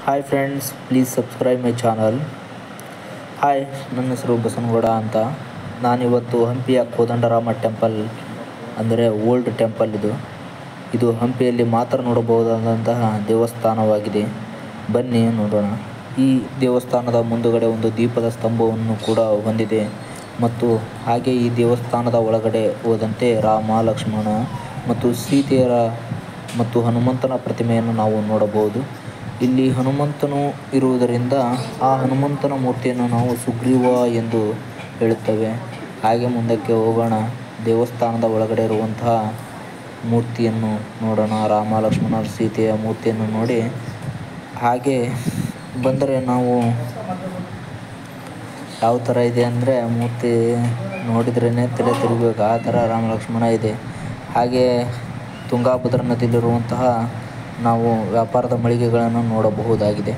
Hi friends, please subscribe my channel. Hi, ನನ್ನ ಹೆಸರು ಬಸನಗೌಡ ಅಂತ. ನಾನಿವತ್ತು ಹಂಪಿಯ ಕೋದಂಡರಾಮ ಟೆಂಪಲ್ ಅಂದರೆ ಓಲ್ಡ್ ಟೆಂಪಲ್ ಇದು ಹಂಪಿಯಲ್ಲಿ ಮಾತ್ರ ನೋಡಬಹುದಾದಂತಹ ದೇವಸ್ಥಾನವಾಗಿದೆ. ಬನ್ನಿ ನೋಡೋಣ. ಈ ದೇವಸ್ಥಾನದ ಮುಂದುಗಡೆ ಒಂದು ದೀಪದ ಸ್ತಂಭವನ್ನು ಕೂಡ ಹೊಂದಿದೆ ಮತ್ತು ಹಾಗೆ ಈ ದೇವಸ್ಥಾನದ ಒಳಗಡೆ ಹೋದಂತೆ ರಾಮ, ಲಕ್ಷ್ಮಣ ಮತ್ತು ಸೀತೆಯರ ಮತ್ತು ಹನುಮಂತನ ಪ್ರತಿಮೆಯನ್ನು ನಾವು ನೋಡಬಹುದು. ಇಲ್ಲಿ ಹನುಮಂತನು ಇರುವುದರಿಂದ ಆ ಹನುಮಂತನ ಮೂರ್ತಿಯನ್ನು ನಾವು ಸುಗ್ರೀವ ಎಂದು ಹೇಳುತ್ತೇವೆ. ಹಾಗೆ ಮುಂದಕ್ಕೆ ಹೋಗೋಣ. ದೇವಸ್ಥಾನದ ಒಳಗಡೆ ಇರುವಂತಹ ಮೂರ್ತಿಯನ್ನು ನೋಡೋಣ. ರಾಮ, ಲಕ್ಷ್ಮಣ, ಸೀತೆಯ ಮೂರ್ತಿಯನ್ನು ನೋಡಿ ಹಾಗೆ ಬಂದರೆ ನಾವು ಯಾವ ಥರ ಇದೆ ಅಂದರೆ ಮೂರ್ತಿ ನೋಡಿದ್ರೇ ತಲೆ ತಿರುಗಬೇಕು, ಆ ಥರ ರಾಮ ಲಕ್ಷ್ಮಣ ಇದೆ. ಹಾಗೆ ತುಂಗಾಭದ್ರಾ ನದಿಯಲ್ಲಿರುವಂತಹ ನಾವು ವ್ಯಾಪಾರದ ಮಳಿಗೆಗಳನ್ನು ನೋಡಬಹುದಾಗಿದೆ.